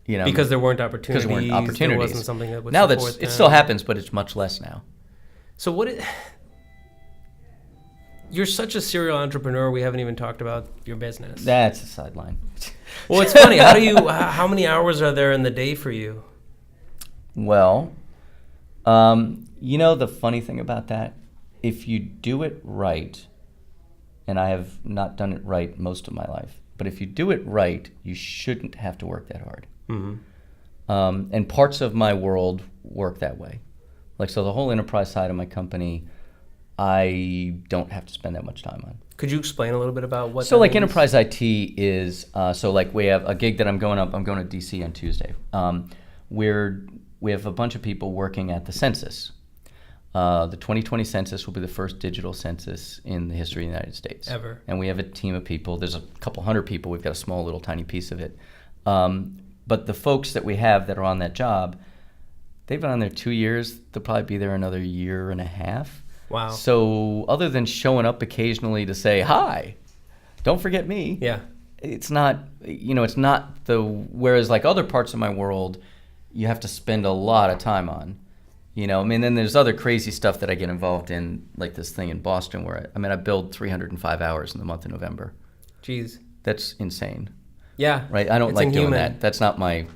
You know, because there weren't opportunities. Because there weren't opportunities. There wasn't something that would now support them. It still happens, but it's much less now. So you're such a serial entrepreneur. We haven't even talked about your business. That's a sideline. Well, it's funny. How many hours are there in the day for you? Well, you know, the funny thing about that, if you do it right, and I have not done it right most of my life, but if you do it right, you shouldn't have to work that hard. And parts of my world work that way. Like, so the whole enterprise side of my company, I don't have to spend that much time on. Could you explain a little bit about what so that like means? Enterprise IT is, so like we have a gig that I'm going to DC on Tuesday. We have a bunch of people working at the census. The 2020 census will be the first digital census in the history of the United States. Ever. And we have a team of people. There's a couple hundred people. We've got a small little tiny piece of it. But the folks that we have that are on that job, they've been on there 2 years. They'll probably be there another year and a half. Wow. So other than showing up occasionally to say, hi, don't forget me. Yeah. It's not, it's not whereas like other parts of my world, you have to spend a lot of time on. Then there's other crazy stuff that I get involved in, like this thing in Boston where I billed 305 hours in the month of November. Jeez. That's insane. Yeah. Right? I don't it's like inhuman. doing that. That's not my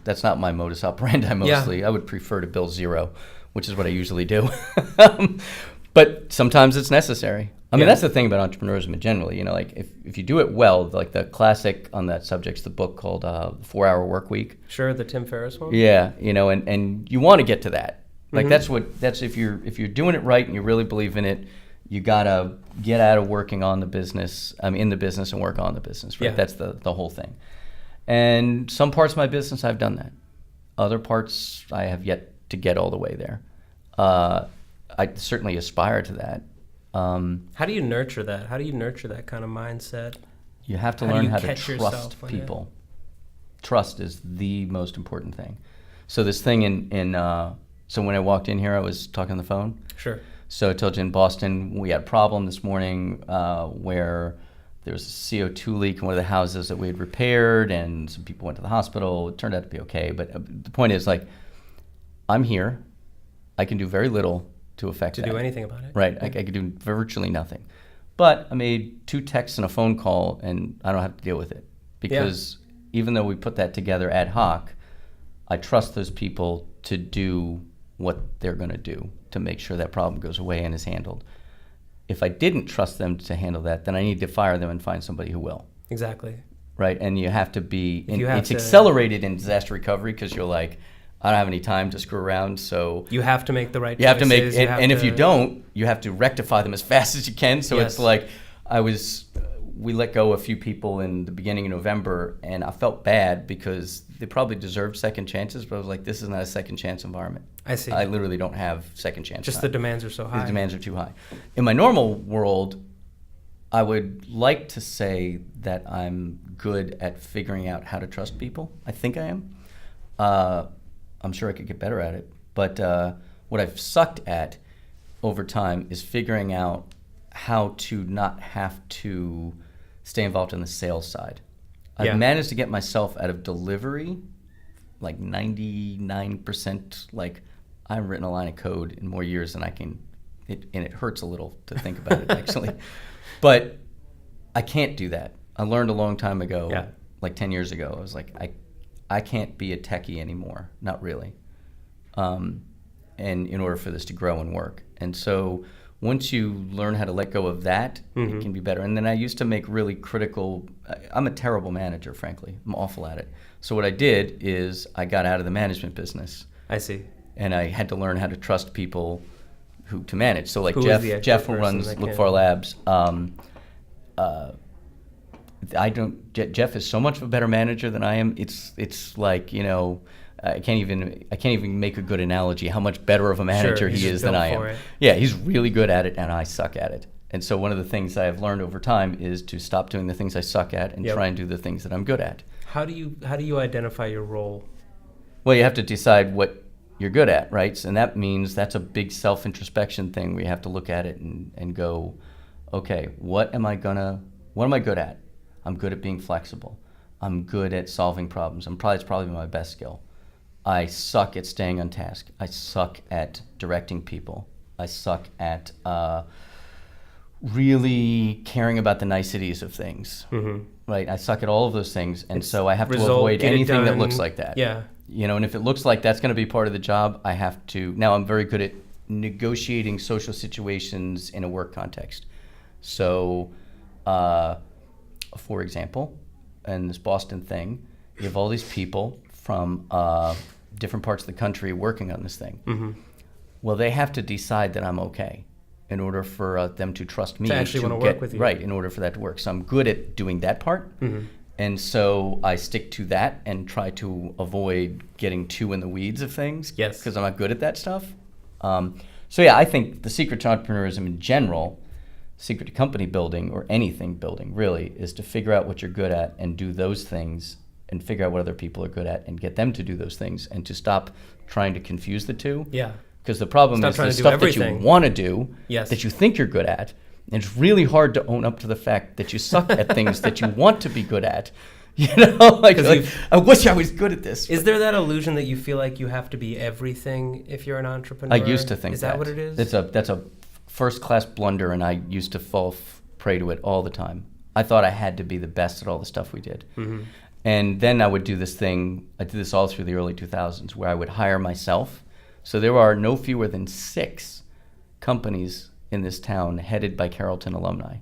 modus operandi mostly. I would prefer to bill 0, which is what I usually do. But sometimes it's necessary. That's the thing about entrepreneurship generally. Like if you do it well, like the classic on that subject's the book called 4-Hour Work Week. Sure, the Tim Ferriss one. Yeah, and you want to get to that. Like that's if you're doing it right and you really believe in it, you gotta get out of working on the business. In the business and work on the business. Right. Yeah. That's the whole thing. And some parts of my business I've done that. Other parts I have yet to get all the way there. I certainly aspire to that. How do you nurture that? How do you nurture that kind of mindset? You have to learn how to trust people. Trust is the most important thing. So this thing so when I walked in here, I was talking on the phone. Sure. So I told you in Boston, we had a problem this morning where there was a CO2 leak in one of the houses that we had repaired, and some people went to the hospital. It turned out to be okay. But the point is, like, I'm here. I can do very little to affect that. To do anything about it. Right. Yeah. I could do virtually nothing. But I made 2 texts and a phone call, and I don't have to deal with it. Because even though we put that together ad hoc, I trust those people to do what they're going to do to make sure that problem goes away and is handled. If I didn't trust them to handle that, then I need to fire them and find somebody who will. Exactly. Right? And you have to be, it's accelerated in disaster recovery because you're like, I don't have any time to screw around, so... You have to make the right choices. You have to make, and if you don't, you have to rectify them as fast as you can. So it's like, we let go a few people in the beginning of November, and I felt bad because they probably deserved second chances, but I was like, this is not a second chance environment. I see. I literally don't have second chance Just time. the demands are so high. The demands are too high. In my normal world, I would like to say that I'm good at figuring out how to trust people. I think I am. I'm sure I could get better at it. But what I've sucked at over time is figuring out how to not have to stay involved in the sales side. I've managed to get myself out of delivery, like 99%. Like, I haven't written a line of code in more years than I can, and it hurts a little to think about it, actually. But I can't do that. I learned a long time ago, like 10 years ago, I was like, I can't be a techie anymore, not really, and in order for this to grow and work. And so once you learn how to let go of that, it can be better. And then I used to make really critical, I'm a terrible manager, frankly. I'm awful at it. So what I did is I got out of the management business. I see. And I had to learn how to trust people to manage. So like Jeff who runs Look For Labs, Jeff is so much of a better manager than I am. It's like, I can't even make a good analogy how much better of a manager he is than I am. Yeah, he's really good at it and I suck at it. And so one of the things I have learned over time is to stop doing the things I suck at and try and do the things that I'm good at. How do you identify your role? Well, you have to decide what you're good at, right? And that means that's a big self-introspection thing where you have to look at it and go, okay, what am I good at? I'm good at being flexible. I'm good at solving problems. It's probably my best skill. I suck at staying on task. I suck at directing people. I suck at really caring about the niceties of things, right? I suck at all of those things, and so I have to avoid anything that looks like that. Yeah. And if it looks like that's going to be part of the job, I have to. Now, I'm very good at negotiating social situations in a work context. So, for example, in this Boston thing, you have all these people from different parts of the country working on this thing. Well, they have to decide that I'm okay in order for them to trust me to actually want to work with you. Right, in order for that to work. So I'm good at doing that part. And so I stick to that and try to avoid getting too in the weeds of things. Yes. Because I'm not good at that stuff. So yeah, I think the secret to entrepreneurism in general, secret to company building or anything building really, is to figure out what you're good at and do those things and figure out what other people are good at and get them to do those things and to stop trying to confuse the two. Yeah. Because the problem is the stuff that you want to do, that you think you're good at, and it's really hard to own up to the fact that you suck at things that you want to be good at. Like I wish I was good at this. Is there that illusion that you feel like you have to be everything if you're an entrepreneur? I used to think Is that what it is? That's a first-class blunder, and I used to fall prey to it all the time. I thought I had to be the best at all the stuff we did. And then I would do this thing, I did this all through the early 2000s, where I would hire myself. So there are no fewer than 6 companies in this town headed by Carrollton alumni.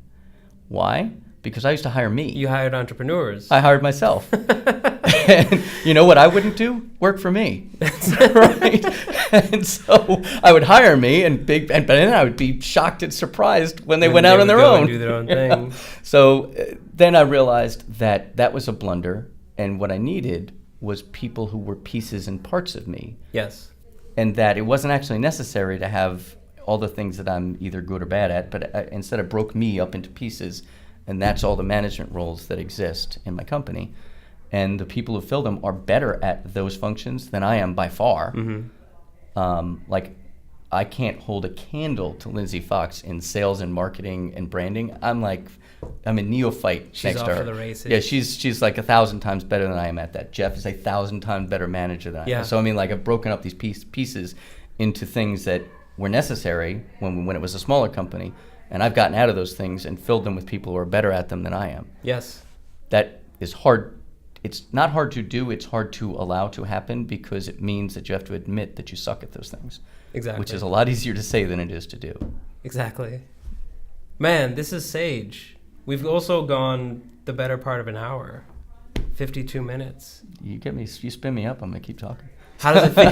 Why? Because I used to hire me. You hired entrepreneurs. I hired myself. And you know what I wouldn't do? Work for me. Right? And so I would hire me, but then I would be shocked and surprised when they went out on their own. And do their own thing. So then I realized that was a blunder, and what I needed was people who were pieces and parts of me. Yes. And that it wasn't actually necessary to have all the things that I'm either good or bad at, but instead it broke me up into pieces, and that's all the management roles that exist in my company. And the people who fill them are better at those functions than I am by far. Like, I can't hold a candle to Lindsay Fox in sales and marketing and branding. I'm a neophyte next to her. She's off for the races. Yeah, she's like 1,000 times better than I am at that. Jeff is 1,000 times better manager than I am. So I've broken up these pieces into things that were necessary when it was a smaller company, and I've gotten out of those things and filled them with people who are better at them than I am. Yes. That is hard. It's not hard to do, it's hard to allow to happen, because it means that you have to admit that you suck at those things. Exactly. Which is a lot easier to say than it is to do. Exactly. Man, this is sage. We've also gone the better part of an hour. 52 minutes. You spin me up, I'm going to keep talking. How does it feel?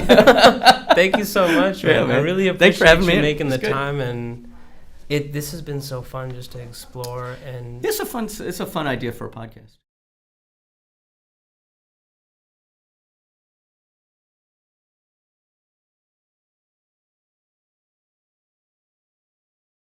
Thank you so much, man. Yeah, man. I really Thanks for appreciate having you me. making the It's good. time, and this has been so fun just to explore. And It's a fun idea for a podcast.